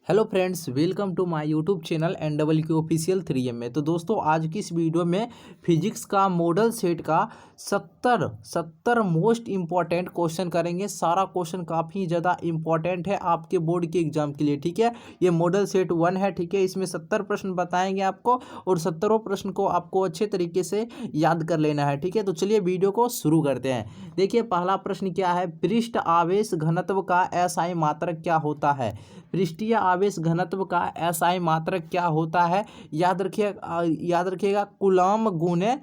Hello friends, welcome to my YouTube channel NWQ official 3M में। तो दोस्तों, आज की इस वीडियो में फिजिक्स का मॉडल सेट का 70 मोस्ट इम्पॉर्टेंट क्वेश्चन करेंगे। सारा क्वेश्चन काफ़ी ज़्यादा इम्पॉर्टेंट है आपके बोर्ड के एग्जाम के लिए, ठीक है। ये मॉडल सेट 1 है, ठीक है। इसमें 70 प्रश्न बताएंगे आपको और 70 प्रश्न को आपको अच्छे तरीके से याद कर लेना है, ठीक है। तो चलिए वीडियो को शुरू करते हैं। देखिए, पहला प्रश्न क्या है, पृष्ठ आवेश घनत्व का SI मात्रक क्या होता है। पृष्ठीय आवेश घनत्व का SI मात्रक क्या होता है, याद रखिएगा कूलम गुने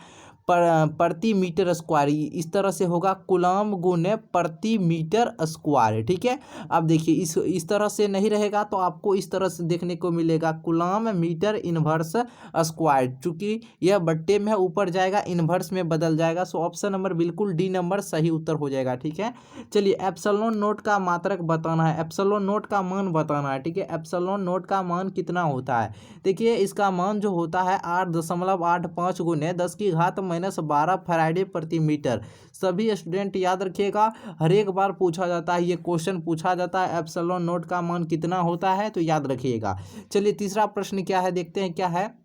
प्रति मीटर स्क्वायर। इस तरह से होगा कूलम गुने प्रति मीटर स्क्वायर, ठीक है। अब देखिए, इस तरह से नहीं रहेगा तो आपको इस तरह से देखने को मिलेगा कूलम मीटर इनवर्स स्क्वायर। चूंकि यह बट्टे में है, ऊपर जाएगा इनवर्स में बदल जाएगा। सो ऑप्शन नंबर बिल्कुल डी नंबर सही उत्तर हो जाएगा, ठीक है। चलिए, एप्सिलॉन नोट का मात्रक बताना है, एप्सिलॉन नोट का मान बताना है, ठीक है। एप्सिलॉन नोट का मान कितना होता है। देखिए, इसका मान जो होता है 8.85 गुने 10⁻⁻12 फैराडे प्रति मीटर। सभी स्टूडेंट याद रखिएगा, हर एक बार पूछा जाता है, ये क्वेश्चन पूछा जाता है एप्सिलॉन नोट का मान कितना होता है, तो याद रखिएगा। चलिए, तीसरा प्रश्न क्या है, देखते हैं क्या है।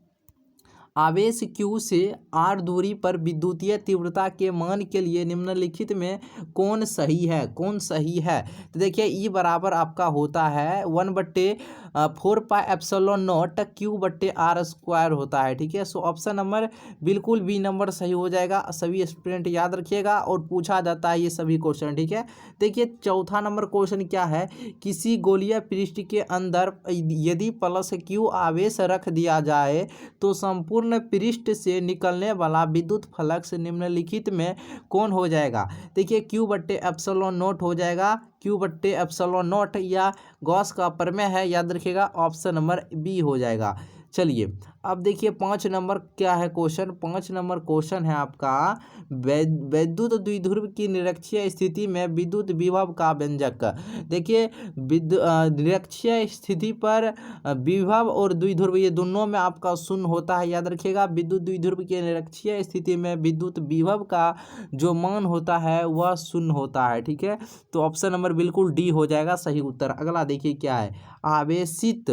आवेश Q से R दूरी पर विद्युतीय तीव्रता के मान के लिए निम्नलिखित में कौन सही है, कौन सही है। तो देखिए, E बराबर आपका होता है 1/4πε0 Q/R² होता है, ठीक है। सो ऑप्शन नंबर बिल्कुल बी नंबर सही हो जाएगा। सभी स्टूडेंट याद रखिएगा, और पूछा जाता है ये सभी क्वेश्चन, ठीक है। देखिए, चौथा नंबर क्वेश्चन क्या है, किसी गोलीय पृष्ठ के अंदर यदि +Q आवेश रख दिया जाए तो संपूर्ण पृष्ठ से निकलने वाला विद्युत फ्लक्स निम्नलिखित में कौन हो जाएगा। देखिए, Q/ε0 हो जाएगा, Q/ε0, या गॉस का प्रमेय है, याद रखिएगा। ऑप्शन नंबर बी हो जाएगा। चलिए, अब देखिए 5 नंबर क्या है क्वेश्चन। 5 नंबर क्वेश्चन है आपका, वैद्युत द्विध्रुव की निरक्षीय स्थिति में विद्युत विभव का व्यंजक। देखिए, निरक्षीय स्थिति पर विभव और द्विध्रुव ये दोनों में आपका शून्य होता है, याद रखिएगा। विद्युत द्विध्रुव के निरक्षीय स्थिति में विद्युत विभव का जो मान होता है वह शून्य होता है, ठीक है। तो ऑप्शन नंबर बिल्कुल डी हो जाएगा सही उत्तर। अगला देखिए क्या है, आवेशित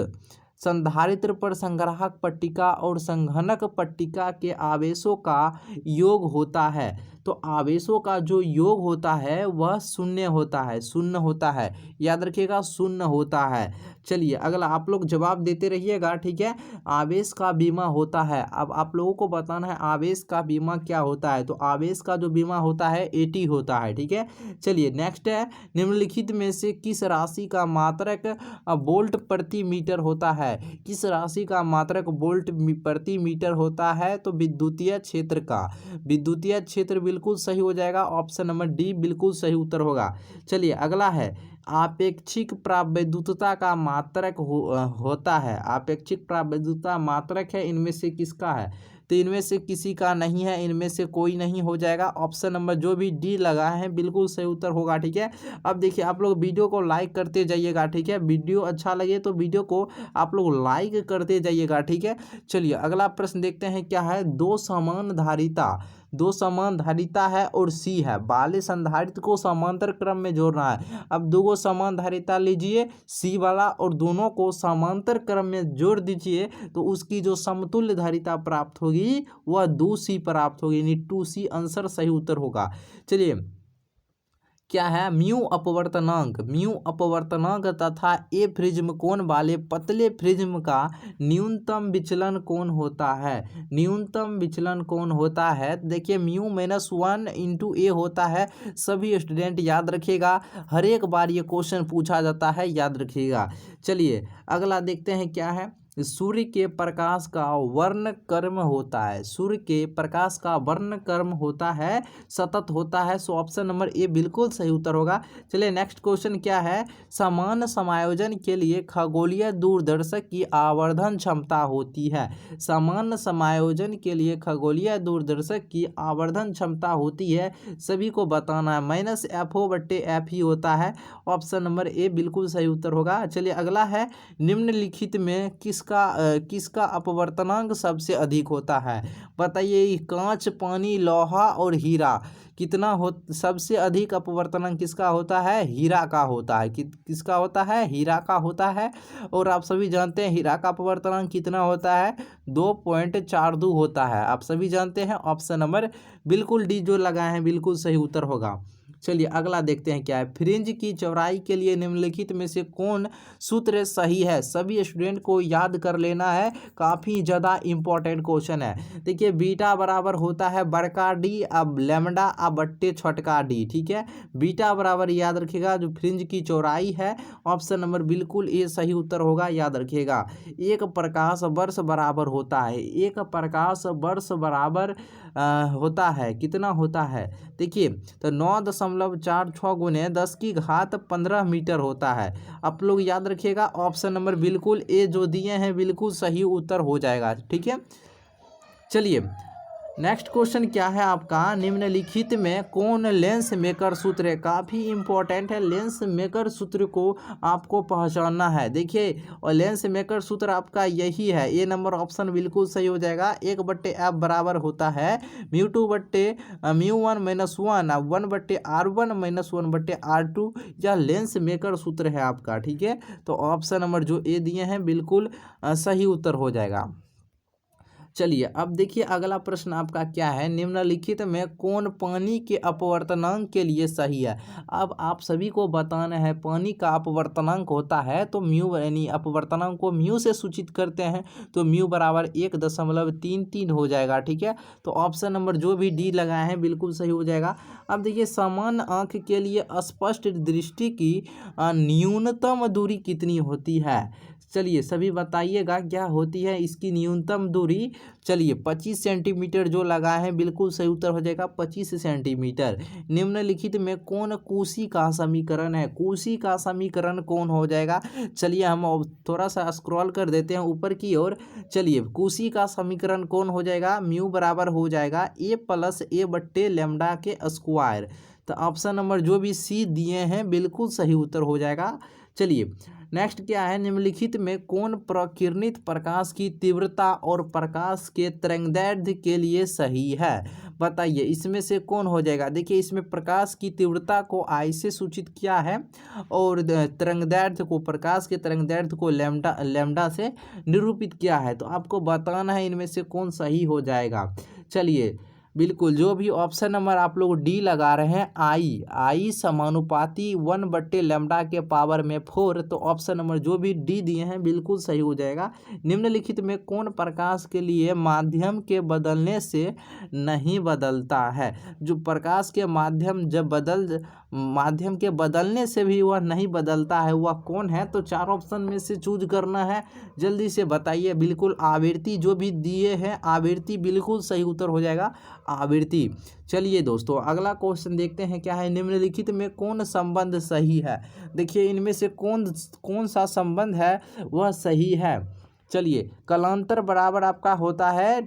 संधारित्र पर संग्राहक पट्टिका और संघनक पट्टिका के आवेशों का योग होता है। तो आवेशों का जो योग होता है वह शून्य होता है, शून्य होता है, याद रखिएगा, शून्य होता है। चलिए, अगला आप लोग जवाब देते रहिएगा, ठीक है। आवेश का बीमा होता है, अब आप लोगों को बताना है आवेश का बीमा क्या होता है। तो आवेश का जो बीमा होता है AT होता है, ठीक है। चलिए, नेक्स्ट है, निम्नलिखित में से किस राशि का मात्रक वोल्ट प्रति मीटर होता है। किस राशि का मात्रक वोल्ट प्रति मीटर होता है। तो विद्युतीय क्षेत्र का, विद्युतीय क्षेत्र बिल्कुल सही हो जाएगा। ऑप्शन नंबर डी बिल्कुल सही उत्तर होगा। चलिए, अगला है, आपेक्षिक प्रावैद्युतता का मात्रक होता है। आपेक्षिक प्रावैद्युतता मात्रक है, इनमें से किसका है। तो इनमें से किसी का नहीं है, इनमें से कोई नहीं हो जाएगा। ऑप्शन नंबर जो भी डी लगाए हैं बिल्कुल सही उत्तर होगा, ठीक है। अब देखिए, आप लोग वीडियो को लाइक करते जाइएगा, ठीक है। वीडियो अच्छा लगे तो वीडियो को आप लोग लाइक करते जाइएगा, ठीक है। चलिए, अगला प्रश्न देखते हैं क्या है, दो समान धारिता है और सी है, वाले संधारित्र को समांतर क्रम में जोड़ना है। अब दो समान धारिता लीजिए सी वाला और दोनों को समांतर क्रम में जोड़ दीजिए, तो उसकी जो समतुल्य धारिता प्राप्त होगी वह 2C प्राप्त होगी, यानी 2C आंसर सही उत्तर होगा। चलिए, क्या है, म्यू अपवर्तनांक तथा ए प्रिज्म कोण वाले पतले प्रिज्म का न्यूनतम विचलन कोण होता है। न्यूनतम विचलन कोण होता है, देखिए μ-1 इंटू ए होता है। सभी स्टूडेंट याद रखिएगा, हर एक बार ये क्वेश्चन पूछा जाता है, याद रखिएगा। चलिए, अगला देखते हैं क्या है, सूर्य के प्रकाश का वर्णक्रम होता है। सूर्य के प्रकाश का वर्णक्रम होता है, सतत होता है। सो ऑप्शन नंबर ए बिल्कुल सही उत्तर होगा। चलिए, नेक्स्ट क्वेश्चन क्या है, समान समायोजन के लिए खगोलीय दूरदर्शक की आवर्धन क्षमता होती है। समान समायोजन के लिए खगोलीय दूरदर्शक की आवर्धन क्षमता होती है, सभी को बताना है, -FO/F ही होता है। ऑप्शन नंबर ए बिल्कुल सही उत्तर होगा। चलिए, अगला है, निम्नलिखित में किस किसका अपवर्तनांक सबसे अधिक होता है? बताइए, कांच, पानी, लोहा और हीरा कितना हो सबसे अधिक अपवर्तनांक किसका होता है? हीरा का होता है। किसका होता है? हीरा का होता है। और आप सभी जानते हैं हीरा का अपवर्तनांक कितना होता है? 2.42 होता है। आप सभी जानते हैं। ऑप्शन नंबर बिल्कुल डी जो लगाए हैं बिल्कुल सही उत्तर होगा। चलिए अगला देखते हैं क्या है। फ्रिंज की चौड़ाई के लिए निम्नलिखित में से कौन सूत्र सही है? सभी स्टूडेंट को याद कर लेना है, काफ़ी ज़्यादा इंपॉर्टेंट क्वेश्चन है। देखिए, बीटा बराबर होता है बड़का डी अब लैम्डा अब बट्टे छोटका डी। ठीक है, बीटा बराबर याद रखिएगा जो फ्रिंज की चौड़ाई है। ऑप्शन नंबर बिल्कुल ए सही उत्तर होगा, याद रखिएगा। एक प्रकाश वर्ष बराबर होता है, एक प्रकाश वर्ष बराबर होता है, कितना होता है? देखिए, तो 9.46 गुने 10 की घात 15 मीटर होता है। आप लोग याद रखिएगा। ऑप्शन नंबर बिल्कुल ए जो दिए हैं बिल्कुल सही उत्तर हो जाएगा। ठीक है, चलिए नेक्स्ट क्वेश्चन क्या है आपका? निम्नलिखित में कौन लेंस मेकर सूत्र है? काफ़ी इंपॉर्टेंट है। लेंस मेकर सूत्र को आपको पहचानना है। देखिए, और लेंस मेकर सूत्र आपका यही है। ए नंबर ऑप्शन बिल्कुल सही हो जाएगा। 1/f बराबर होता है μ2/μ1 - 1/r1 - 1/r2। यह लेंस मेकर सूत्र है आपका। ठीक है, तो ऑप्शन नंबर जो ए दिए हैं बिल्कुल सही उत्तर हो जाएगा। चलिए अब देखिए अगला प्रश्न आपका क्या है? निम्नलिखित में कौन पानी के अपवर्तनांक के लिए सही है? अब आप सभी को बताना है पानी का अपवर्तनांक होता है तो म्यू यानी अपवर्तनांक को म्यू से सूचित करते हैं, तो म्यू बराबर 1.33 हो जाएगा। ठीक है, तो ऑप्शन नंबर जो भी डी लगाए हैं बिल्कुल सही हो जाएगा। अब देखिए, सामान्य आँख के लिए स्पष्ट दृष्टि की न्यूनतम दूरी कितनी होती है? चलिए सभी बताइएगा क्या होती है इसकी न्यूनतम दूरी। चलिए 25 सेंटीमीटर जो लगा है बिल्कुल सही उत्तर हो जाएगा, 25 सेंटीमीटर। निम्नलिखित में कौन कुशी का समीकरण है? कुशी का समीकरण कौन हो जाएगा? चलिए हम थोड़ा सा स्क्रॉल कर देते हैं ऊपर की ओर। चलिए, कुशी का समीकरण कौन हो जाएगा? म्यू बराबर हो जाएगा a+a/λ के स्क्वायर। तो ऑप्शन नंबर जो भी सी दिए हैं बिल्कुल सही उत्तर हो जाएगा। चलिए नेक्स्ट क्या है? निम्नलिखित में कौन प्रकिरणित प्रकाश की तीव्रता और प्रकाश के तरंगदैर्ध्य के लिए सही है? बताइए इसमें से कौन हो जाएगा? देखिए, इसमें प्रकाश की तीव्रता को आई से सूचित किया है और तरंगदैर्ध्य को, प्रकाश के तरंगदैर्ध्य को लैम्डा से निरूपित किया है। तो आपको बताना है इनमें से कौन सही हो जाएगा। चलिए बिल्कुल जो भी ऑप्शन नंबर आप लोग डी लगा रहे हैं, आई समानुपाती 1/λ के पावर में 4। तो ऑप्शन नंबर जो भी डी दिए हैं बिल्कुल सही हो जाएगा। निम्नलिखित में कौन प्रकाश के लिए माध्यम के बदलने से नहीं बदलता है? जो प्रकाश के माध्यम के बदलने से भी वह नहीं बदलता है, वह कौन है? तो 4 ऑप्शन में से चूज करना है, जल्दी से बताइए। बिल्कुल आवृत्ति जो भी दिए हैं, आवृत्ति बिल्कुल सही उत्तर हो जाएगा, आवृत्ति। चलिए दोस्तों अगला क्वेश्चन देखते हैं क्या है। निम्नलिखित में कौन संबंध सही है? देखिए इनमें से कौन सा संबंध है वह सही है। चलिए, कलांतर बराबर आपका होता है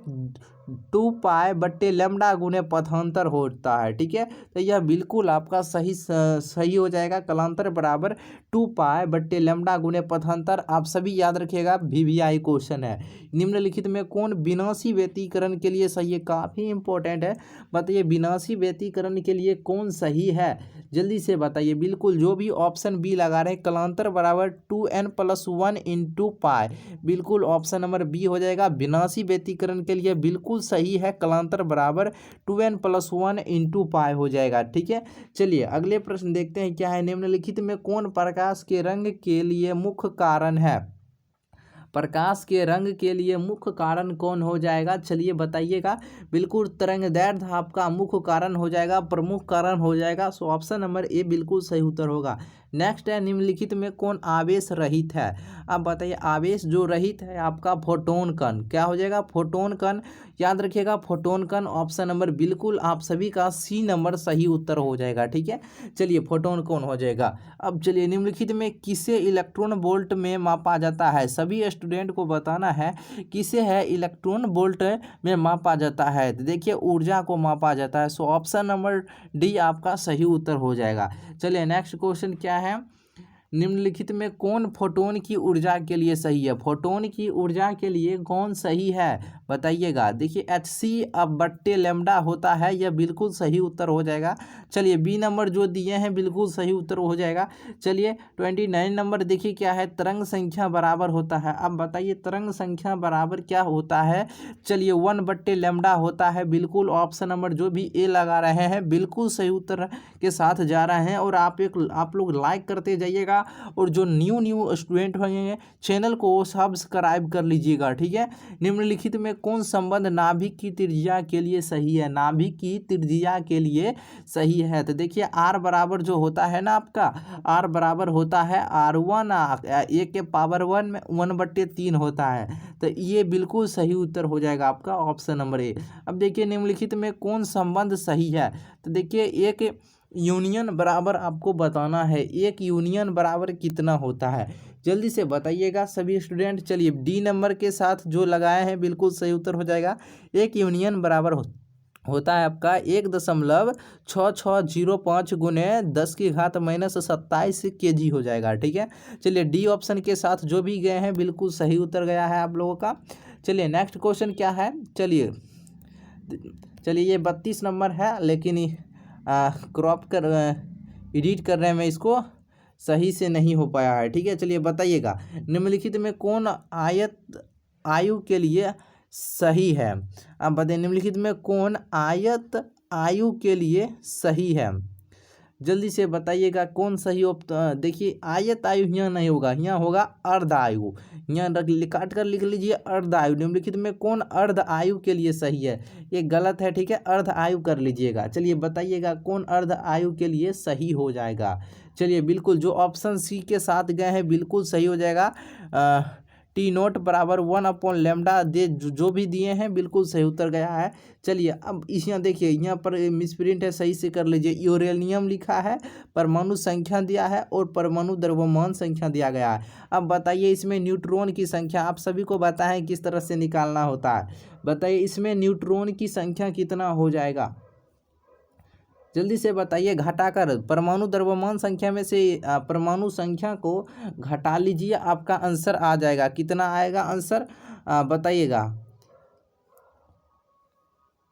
2π/λ गुने पथांतर होता है। ठीक है, तो यह बिल्कुल आपका सही हो जाएगा। कलांतर बराबर 2π/λ गुने पथांतर। आप सभी याद रखिएगा, VVI क्वेश्चन है। निम्नलिखित में कौन विनाशी व्यतिकरण के लिए सही है? काफ़ी इंपॉर्टेंट है, बताइए विनाशी व्यतिकरण के लिए कौन सही है? जल्दी से बताइए। बिल्कुल जो भी ऑप्शन बी लगा रहे हैं, कलांतर बराबर 2n+1 × π, बिल्कुल ऑप्शन नंबर बी हो जाएगा। विनाशी व्यतिकरण के लिए बिल्कुल सही है, कलांतर बराबर 2n+1 × π हो जाएगा। ठीक है, चलिए अगले प्रश्न देखते हैं क्या है। निम्नलिखित में कौन प्रकाश के रंग के लिए मुख्य कारण है? प्रकाश के रंग के लिए मुख्य कारण कौन हो जाएगा? चलिए बताइएगा। बिल्कुल तरंगदैर्ध्य आपका मुख्य कारण हो जाएगा, प्रमुख कारण हो जाएगा। सो ऑप्शन नंबर ए बिल्कुल सही उत्तर होगा। नेक्स्ट है, निम्नलिखित में कौन आवेश रहित है? अब बताइए, आवेश जो रहित है आपका फोटोन कण, क्या हो जाएगा? फोटोन कण। याद रखिएगा फोटोन कण। ऑप्शन नंबर बिल्कुल आप सभी का सी नंबर सही उत्तर हो जाएगा। ठीक है, चलिए फोटोन कौन हो जाएगा। अब चलिए, निम्नलिखित में किसे इलेक्ट्रॉन वोल्ट में मापा जाता है? सभी स्टूडेंट को बताना है किसे है इलेक्ट्रॉन वोल्ट में मापा जाता है। तो देखिए ऊर्जा को मापा जाता है। सो ऑप्शन नंबर डी आपका सही उत्तर हो जाएगा। चलिए नेक्स्ट क्वेश्चन क्या है। निम्नलिखित में कौन फोटोन की ऊर्जा के लिए सही है? फोटोन की ऊर्जा के लिए कौन सही है बताइएगा। देखिए Hc अब बट्टे लैम्डा होता है, यह बिल्कुल सही उत्तर हो जाएगा। चलिए बी नंबर जो दिए हैं बिल्कुल सही उत्तर हो जाएगा। चलिए 29 नंबर देखिए क्या है, तरंग संख्या बराबर होता है। अब बताइए तरंग संख्या बराबर क्या होता है? चलिए 1/λ होता है। बिल्कुल ऑप्शन नंबर जो भी ए लगा रहे हैं बिल्कुल सही उत्तर के साथ जा रहे हैं। और आप लोग लाइक करते जाइएगा, और जो न्यू स्टूडेंट होंगे चैनल को सब्सक्राइब कर लीजिएगा, ठीक है। निम्नलिखित में कौन संबंध नाभिक की त्रिज्या के लिए सही है? नाभिक की त्रिज्या के लिए सही है तो देखिए आर बराबर जो होता है ना आपका, आर बराबर होता है R1 ए के पावर 1 में 1/3 होता है। तो ये बिल्कुल सही उत्तर हो जाएगा आपका ऑप्शन नंबर ए। अब देखिए निम्नलिखित में कौन संबंध सही है? तो देखिए एक यूनियन बराबर आपको बताना है, एक यूनियन बराबर कितना होता है? जल्दी से बताइएगा सभी स्टूडेंट। चलिए डी नंबर के साथ जो लगाए हैं बिल्कुल सही उत्तर हो जाएगा। एक यूनियन बराबर होता है आपका 1.6605 गुने 10⁻⁻27 kg हो जाएगा, ठीक है। चलिए डी ऑप्शन के साथ जो भी गए हैं बिल्कुल सही उत्तर गया है आप लोगों का। चलिए नेक्स्ट क्वेश्चन क्या है? चलिए ये 32 नंबर है, लेकिन क्रॉप कर एडिट कर रहे हैं, मैं इसको सही से नहीं हो पाया है, ठीक है। चलिए बताइएगा निम्नलिखित में कौन आयु के लिए सही है? अब बताइए निम्नलिखित में कौन आयु के लिए सही है? जल्दी से बताइएगा कौन सही देखिए आयत आयु यहाँ नहीं होगा, यहाँ होगा अर्ध आयु। यहाँ काट कर लिख लीजिए अर्ध आयु। निम्नलिखित में कौन अर्ध आयु के लिए सही है? ये गलत है, ठीक है, अर्ध आयु कर लीजिएगा। चलिए बताइएगा कौन अर्ध आयु के लिए सही हो जाएगा। चलिए बिल्कुल जो ऑप्शन सी के साथ गए हैं बिल्कुल सही हो जाएगा। T0 बराबर 1/λ दे जो भी दिए हैं बिल्कुल सही उत्तर गया है। चलिए अब इस यहाँ देखिए यहाँ पर मिसप्रिंट है, सही से कर लीजिए। यूरेनियम लिखा है, परमाणु संख्या दिया है और परमाणु द्रव्यमान संख्या दिया गया है। अब बताइए इसमें न्यूट्रॉन की संख्या आप सभी को बताएं किस तरह से निकालना होता है। बताइए इसमें न्यूट्रॉन की संख्या कितना हो जाएगा? जल्दी से बताइए। घटाकर परमाणु द्रव्यमान संख्या में से परमाणु संख्या को घटा लीजिए, आपका आंसर आ जाएगा। कितना आएगा आंसर बताइएगा,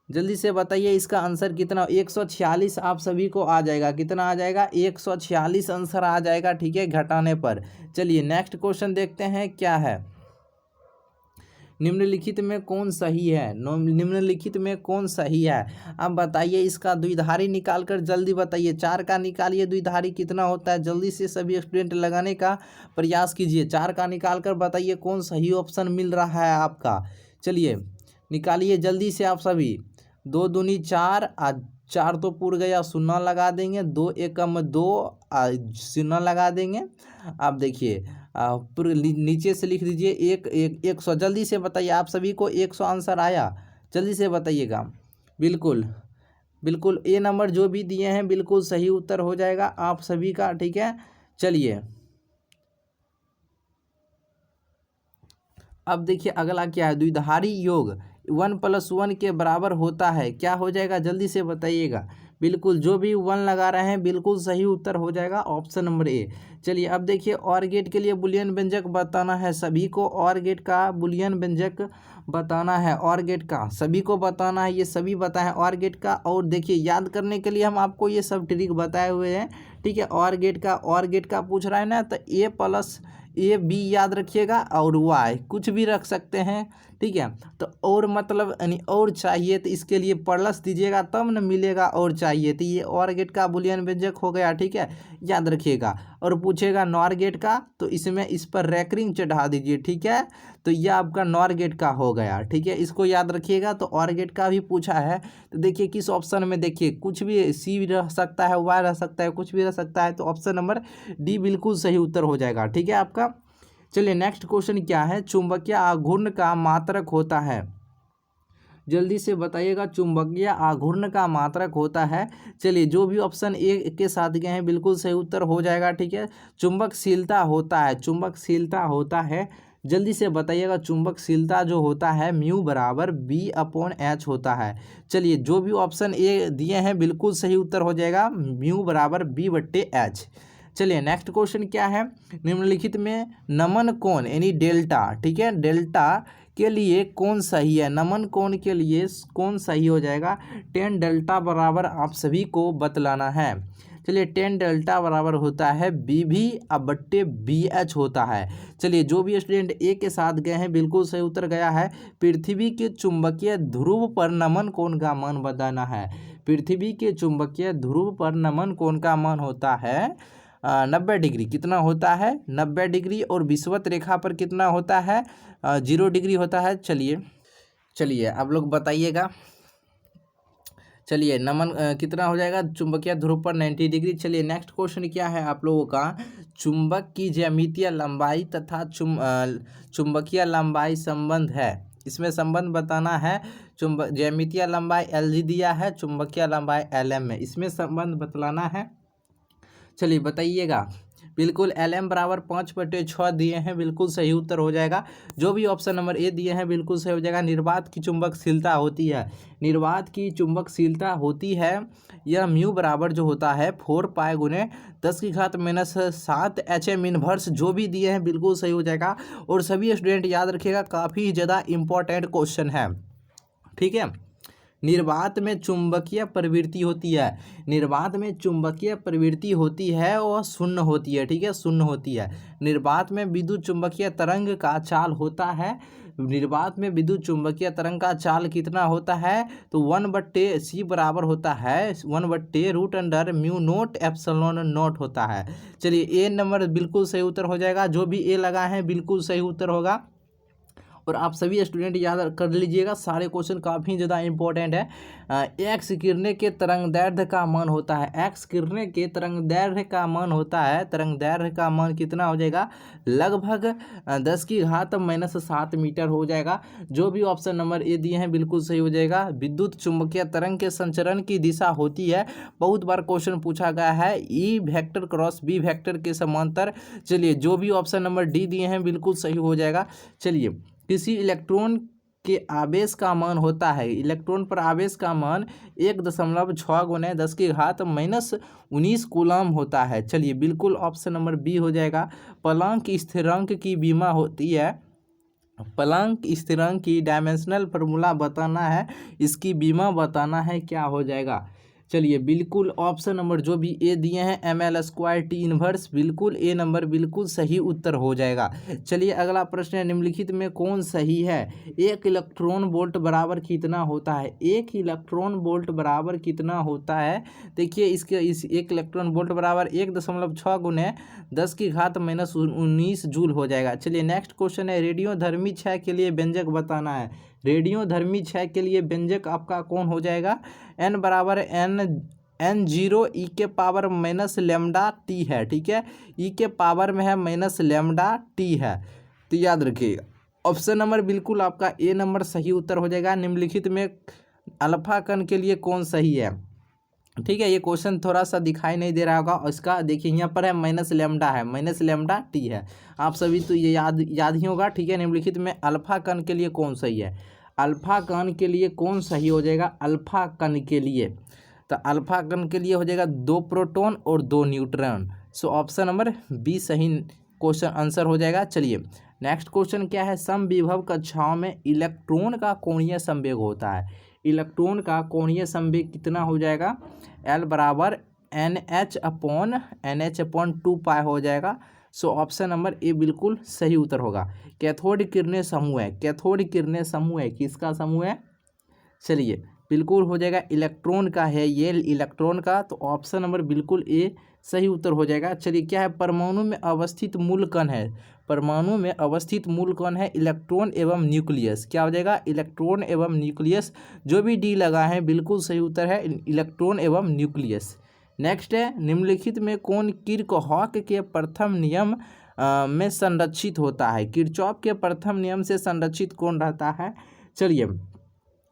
जल्दी से बताइए इसका आंसर कितना? 146 आप सभी को आ जाएगा। कितना आ जाएगा? 146 आंसर आ जाएगा, ठीक है, घटाने पर। चलिए नेक्स्ट क्वेश्चन देखते हैं क्या है। निम्नलिखित में कौन सही है? निम्नलिखित में कौन सही है? अब बताइए इसका द्विधारी निकाल कर जल्दी बताइए। 4 का निकालिए द्विधारी कितना होता है, जल्दी से सभी स्टूडेंट लगाने का प्रयास कीजिए। 4 का निकाल कर बताइए कौन सही ऑप्शन मिल रहा है आपका। चलिए निकालिए जल्दी से आप सभी। 2 दूनी 4, 4 तो पूर गया, 0 लगा देंगे। 2 एकम 2, 0 लगा देंगे। आप देखिए पूरे नीचे से लिख दीजिए 100। जल्दी से बताइए आप सभी को 100 आंसर आया? जल्दी से बताइएगा। बिल्कुल ए नंबर जो भी दिए हैं बिल्कुल सही उत्तर हो जाएगा आप सभी का, ठीक है। चलिए अब देखिए अगला क्या है। द्विधारी योग 1+1 के बराबर होता है, क्या हो जाएगा? जल्दी से बताइएगा। बिल्कुल जो भी 1 लगा रहे हैं बिल्कुल सही उत्तर हो जाएगा ऑप्शन नंबर ए। चलिए अब देखिए और गेट के लिए बुलियन व्यंजक बताना है सभी को। और गेट का बुलियन व्यंजक बताना है, और गेट का सभी को बताना है, ये सभी बताएं और गेट का। और देखिए याद करने के लिए हम आपको ये सब ट्रिक बताए हुए हैं, ठीक है। और गेट का पूछ रहा है ना, तो A+B याद रखिएगा और Y कुछ भी रख सकते हैं, ठीक है। तो और मतलब यानी और चाहिए तो इसके लिए प्लस दीजिएगा तब न मिलेगा और चाहिए। तो ये और गेट का बुलियन व्यंजक हो गया, ठीक है, याद रखिएगा। और पूछेगा नॉर गेट का तो इसमें इस पर रैकरिंग चढ़ा दीजिए, ठीक है। तो यह आपका नॉर गेट का हो गया, ठीक है, इसको याद रखिएगा। तो और गेट का भी पूछा है तो देखिए किस ऑप्शन में, देखिए कुछ भी सी रह सकता है, वाई रह सकता है, कुछ भी रह सकता है। तो ऑप्शन नंबर डी बिल्कुल सही उत्तर हो जाएगा, ठीक है आपका। चलिए नेक्स्ट क्वेश्चन क्या है। चुंबकीय आघूर्ण का मात्रक होता है, जल्दी से बताइएगा। चुंबकीय आघूर्ण का मात्रक होता है। चलिए जो भी ऑप्शन ए के साथ गए हैं बिल्कुल सही उत्तर हो जाएगा, ठीक है। चुंबकशीलता होता है। जल्दी से बताइएगा। चुंबकशीलता जो होता है म्यू बराबर B/H होता है। चलिए जो भी ऑप्शन ए दिए हैं बिल्कुल सही उत्तर हो जाएगा, म्यू बराबर B/H। चलिए नेक्स्ट क्वेश्चन क्या है, निम्नलिखित में नमन कोण यानी डेल्टा, ठीक है, डेल्टा के लिए कौन सही है, नमन कोण के लिए कौन सही हो जाएगा। 10 डेल्टा बराबर आप सभी को बतलाना है। चलिए 10 डेल्टा बराबर होता है बी भी अब बट्टे बी एच होता है। चलिए जो भी स्टूडेंट ए के साथ गए हैं बिल्कुल सही उत्तर गया है। पृथ्वी के चुंबकीय ध्रुव पर नमन कोण का मान बताना है। पृथ्वी के चुंबकीय ध्रुव पर नमन कोण का मान होता है 90 डिग्री। कितना होता है 90 डिग्री। और विषुवत रेखा पर कितना होता है 0 डिग्री होता है। चलिए आप लोग बताइएगा। चलिए नमन कितना हो जाएगा चुंबकीय ध्रुव पर 90 डिग्री। चलिए नेक्स्ट क्वेश्चन क्या है आप लोगों का, चुंबक की ज्यामितीय लंबाई तथा चुंबकीय लंबाई संबंध है। इसमें संबंध बताना है। ज्यामितीय लंबाई LG दिया है, चुंबकीय लंबाई LM है, इसमें संबंध बतलाना है। चलिए बताइएगा। बिल्कुल LM बराबर 5/6 दिए हैं, बिल्कुल सही उत्तर हो जाएगा। जो भी ऑप्शन नंबर ए दिए हैं बिल्कुल सही हो जाएगा। निर्वात की चुंबकशीलता होती है, निर्वात की चुंबकशीलता होती है यह म्यू बराबर जो होता है 4 पाई गुने 10⁻⁷ HM इनवर्स। जो भी दिए हैं बिल्कुल सही हो जाएगा। और सभी स्टूडेंट याद रखिएगा, काफ़ी ज़्यादा इंपॉर्टेंट क्वेश्चन है, ठीक है। निर्वात में चुंबकीय प्रवृत्ति होती है, निर्वात में चुंबकीय प्रवृत्ति होती है और शून्य होती है, ठीक है, शून्य होती है। निर्वात में विद्युत चुंबकीय तरंग का चाल होता है, निर्वात में विद्युत चुंबकीय तरंग का चाल कितना होता है तो 1/c बराबर होता है 1/√μ0ε0 होता है। चलिए ए नंबर बिल्कुल सही उत्तर हो जाएगा। जो भी ए लगा है बिल्कुल सही उत्तर होगा। और आप सभी स्टूडेंट याद कर लीजिएगा, सारे क्वेश्चन काफ़ी ज़्यादा इंपॉर्टेंट है। एक्स किरणें के तरंगदैर्घ्य का मान होता है, एक्स किरणें के तरंगदैर्घ्य का मान होता है, तरंगदैर्घ्य का मान कितना हो जाएगा लगभग 10⁻⁷ मीटर हो जाएगा। जो भी ऑप्शन नंबर ए दिए हैं बिल्कुल सही हो जाएगा। विद्युत चुंबकीय तरंग के संचरण की दिशा होती है, बहुत बार क्वेश्चन पूछा गया है, E vector cross B vector के समांतर। चलिए जो भी ऑप्शन नंबर डी दिए हैं बिल्कुल सही हो जाएगा। चलिए किसी इलेक्ट्रॉन के आवेश का मान होता है, इलेक्ट्रॉन पर आवेश का मान 1.6 × 10⁻⁻19 कूलम होता है। चलिए बिल्कुल ऑप्शन नंबर बी हो जाएगा। प्लांक स्थिरांक की बीमा होती है, प्लांक स्थिरांक की डायमेंशनल फार्मूला बताना है, इसकी बीमा बताना है, क्या हो जाएगा। चलिए बिल्कुल ऑप्शन नंबर जो भी ए दिए हैं ml² इनवर्स, बिल्कुल ए नंबर बिल्कुल सही उत्तर हो जाएगा। चलिए अगला प्रश्न है, निम्नलिखित में कौन सही है। 1 इलेक्ट्रॉन वोल्ट बराबर कितना होता है, 1 इलेक्ट्रॉन वोल्ट बराबर कितना होता है। देखिए इस 1 इलेक्ट्रॉन वोल्ट बराबर 1.6 × 10⁻⁻19 जूल हो जाएगा। चलिए नेक्स्ट क्वेश्चन है, रेडियोधर्मी क्षय के लिए व्यंजक बताना है। रेडियोधर्मी क्षय के लिए व्यंजक आपका कौन हो जाएगा, n बराबर n0 e⁻⁻λt है, ठीक है, e के पावर में है -λt है। तो याद रखिएगा ऑप्शन नंबर बिल्कुल आपका ए नंबर सही उत्तर हो जाएगा। निम्नलिखित में अल्फा कण के लिए कौन सही है, ठीक है। ये क्वेश्चन थोड़ा सा दिखाई नहीं दे रहा होगा, इसका देखिए यहाँ पर है -λ है, -λt है। आप सभी तो ये याद ही होगा, ठीक है। निम्नलिखित में अल्फा कण के लिए कौन सही है, अल्फा कण के लिए कौन सही हो जाएगा। अल्फा कण के लिए तो अल्फा कण के लिए हो जाएगा 2 प्रोटॉन और 2 neutron. So option number B सही क्वेश्चन आंसर हो जाएगा। चलिए नेक्स्ट क्वेश्चन क्या है, समविभव कक्षाओं में इलेक्ट्रॉन का कोणीय संवेग होता है, इलेक्ट्रॉन का कोणीय संवेग कितना हो जाएगा, L बराबर NH/2 पाई हो जाएगा। सो ऑप्शन नंबर ए बिल्कुल सही उत्तर होगा। कैथोड किरणें समूह है, कैथोड किरणें समूह है, किसका समूह है। चलिए बिल्कुल हो जाएगा इलेक्ट्रॉन का है, ये इलेक्ट्रॉन का, तो ऑप्शन नंबर बिल्कुल ए सही उत्तर हो जाएगा। चलिए क्या है, परमाणु में अवस्थित मूल कण है, परमाणु में अवस्थित मूल कण है इलेक्ट्रॉन एवं न्यूक्लियस, क्या हो जाएगा इलेक्ट्रॉन एवं न्यूक्लियस। जो भी डी लगा है बिल्कुल सही उत्तर है इलेक्ट्रॉन एवं न्यूक्लियस। नेक्स्ट है, निम्नलिखित में कौन किरचॉफ के प्रथम नियम में संरक्षित होता है, किरचॉफ के प्रथम नियम से संरक्षित कौन रहता है। चलिए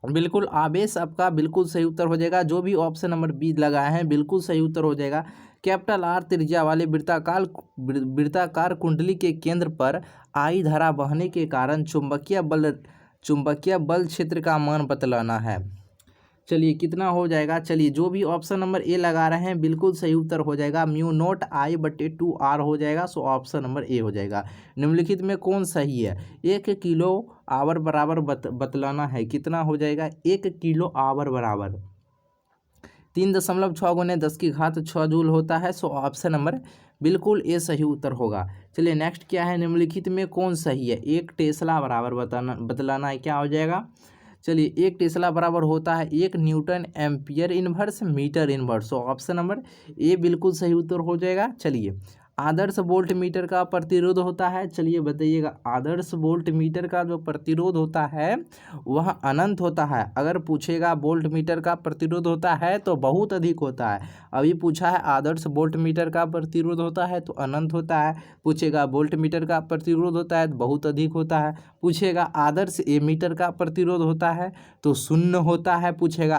बिल्कुल आवेश आपका बिल्कुल सही उत्तर हो जाएगा। जो भी ऑप्शन नंबर बी लगाए हैं बिल्कुल सही उत्तर हो जाएगा। कैपिटल आर त्रिज्या वाले वृत्ताकार कुंडली के केंद्र पर आई धारा बहने के कारण चुंबकीय बल क्षेत्र का मान बतलाना है। चलिए कितना हो जाएगा, चलिए जो भी ऑप्शन नंबर ए लगा रहे हैं बिल्कुल सही उत्तर हो जाएगा, म्यू नॉट आई बटे 2r हो जाएगा। सो ऑप्शन नंबर ए हो जाएगा। निम्नलिखित में कौन सही है? 1 किलो आवर बराबर बतलाना है, कितना हो जाएगा? 1 किलो आवर बराबर 3.6 गुने 10 की घात 6 जूल होता है। सो ऑप्शन नंबर बिल्कुल ए सही उत्तर होगा। चलिए नेक्स्ट क्या है, निम्नलिखित में कौन सही है? 1 टेस्ला बराबर बतलाना है, क्या हो जाएगा? चलिए 1 टेस्ला बराबर होता है 1 newton ampere inverse metre inverse. So option number A बिल्कुल सही उत्तर हो जाएगा। चलिए आदर्श वोल्ट मीटर का प्रतिरोध होता है, चलिए बताइएगा, आदर्श वोल्ट मीटर का जो प्रतिरोध होता है वह अनंत होता है। अगर पूछेगा वोल्ट मीटर का प्रतिरोध होता है तो बहुत अधिक होता है। अभी पूछा है आदर्श वोल्ट मीटर का प्रतिरोध होता है तो अनंत होता है। पूछेगा वोल्ट मीटर का प्रतिरोध होता है तो बहुत अधिक होता है। पूछेगा आदर्श एमीटर का प्रतिरोध होता है तो शून्य होता है। पूछेगा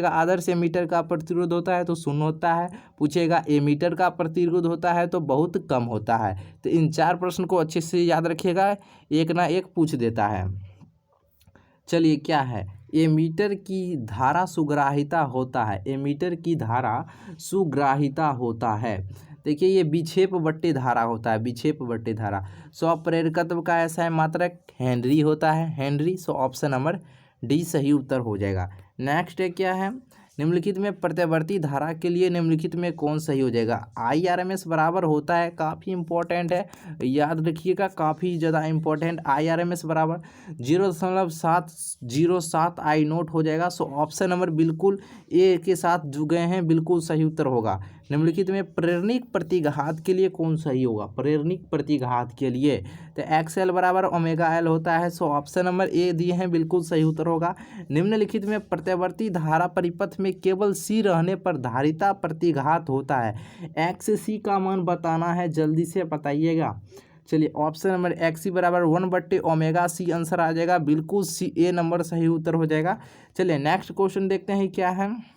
आदर्श एमीटर का प्रतिरोध होता है तो शून्य होता है। पूछेगा एमीटर का प्रतिरोध होता है तो बहुत कम होता है। तो इन 4 प्रश्न को अच्छे से याद रखिएगा, एक ना एक पूछ देता है। चलिए क्या है, एमीटर की धारा सुग्राहिता होता है, एमीटर की धारा सुग्राहिता होता है। देखिए ये विक्षेप बट्टे धारा होता है, विक्षेप बट्टे धारा। स्वप्रेरकत्व का ऐसा है मात्रक हेनरी होता है, हेनरी। सो ऑप्शन नंबर डी सही उत्तर हो जाएगा। नेक्स्ट है क्या है, निम्नलिखित में प्रत्यावर्ती धारा के लिए निम्नलिखित में कौन सही हो जाएगा? IRMS बराबर होता है, काफ़ी इंपॉर्टेंट है, याद रखिएगा, काफ़ी ज़्यादा इंपॉर्टेंट। IRMS बराबर 0.707 आई नोट हो जाएगा। सो ऑप्शन नंबर बिल्कुल ए के साथ जो गए हैं बिल्कुल सही उत्तर होगा। निम्नलिखित में प्रेरणिक प्रतिघात के लिए कौन सही होगा? प्रेरणिक प्रतिघात के लिए तो XL बराबर ω/L होता है। सो ऑप्शन नंबर ए दिए हैं, बिल्कुल सही उत्तर होगा। निम्नलिखित में प्रत्यावर्ती धारा परिपथ में केवल C रहने पर धारिता प्रतिघात होता है। XC का मान बताना है, जल्दी से बताइएगा। चलिए ऑप्शन नंबर XC बराबर 1/ω/C आंसर आ जाएगा, बिल्कुल C ए नंबर सही उत्तर हो जाएगा। चलिए नेक्स्ट क्वेश्चन देखते हैं क्या है।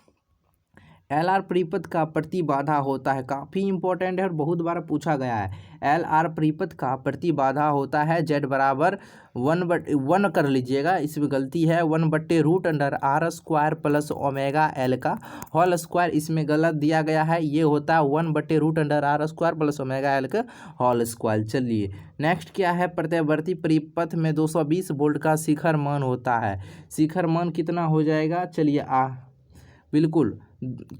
LR परिपथ का प्रतिबाधा होता है, काफ़ी इंपॉर्टेंट है और बहुत बार पूछा गया है। LR परिपथ का प्रतिबाधा होता है Z बराबर 1 कर लीजिएगा, इसमें गलती है, 1/√R² प्लस ω/L का होल स्क्वायर, इसमें गलत दिया गया है, ये होता है 1/√R² प्लस ω/L का होल स्क्वायर। चलिए नेक्स्ट क्या है, प्रत्यावर्ती परिपथ में 220 वोल्ट का शिखर मान होता है, शिखर मान कितना हो जाएगा? चलिए बिल्कुल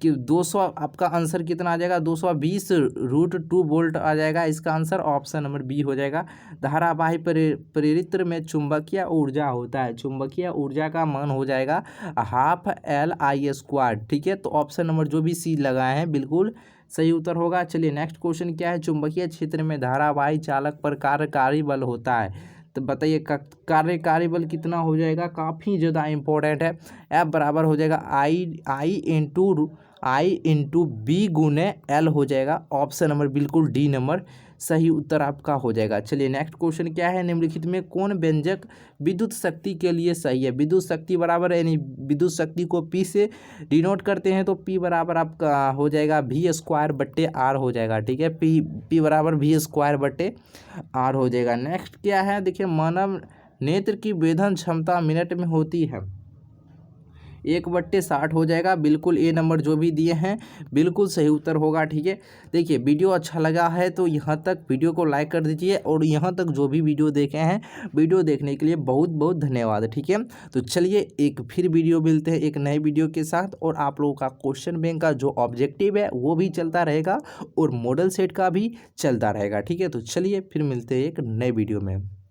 कि 200, आपका आंसर कितना आ जाएगा? 220√2 वोल्ट आ जाएगा, इसका आंसर ऑप्शन नंबर बी हो जाएगा। धारावाही प्रेरित्र में चुंबकीय ऊर्जा होता है, चुंबकीय ऊर्जा का मान हो जाएगा 12LI²। ठीक है, तो ऑप्शन नंबर जो भी सी लगाए हैं बिल्कुल सही उत्तर होगा। चलिए नेक्स्ट क्वेश्चन क्या है, चुंबकीय क्षेत्र में धारावाही चालक पर कार्यकारी बल होता है, तो बताइए कार्यकारी बल कितना हो जाएगा? काफ़ी ज़्यादा इंपॉर्टेंट है। F बराबर हो जाएगा I इंटू बी गुने L हो जाएगा। ऑप्शन नंबर बिल्कुल डी नंबर सही उत्तर आपका हो जाएगा। चलिए नेक्स्ट क्वेश्चन क्या है, निम्नलिखित में कौन व्यंजक विद्युत शक्ति के लिए सही है? विद्युत शक्ति बराबर, यानी विद्युत शक्ति को P से डिनोट करते हैं तो P बराबर आपका हो जाएगा V²/R हो जाएगा। ठीक है, P बराबर V²/R हो जाएगा। नेक्स्ट क्या है, देखिए मानव नेत्र की वेधन क्षमता मिनट में होती है 1/60 हो जाएगा, बिल्कुल ए नंबर जो भी दिए हैं बिल्कुल सही उत्तर होगा। ठीक है, देखिए वीडियो अच्छा लगा है तो यहाँ तक वीडियो को लाइक कर दीजिए, और यहाँ तक जो भी वीडियो देखे हैं, वीडियो देखने के लिए बहुत बहुत धन्यवाद। ठीक है, तो चलिए एक फिर वीडियो मिलते हैं एक नए वीडियो के साथ, और आप लोगों का क्वेश्चन बैंक का जो ऑब्जेक्टिव है वो भी चलता रहेगा और मॉडल सेट का भी चलता रहेगा। ठीक है, तो चलिए फिर मिलते हैं एक नए वीडियो में।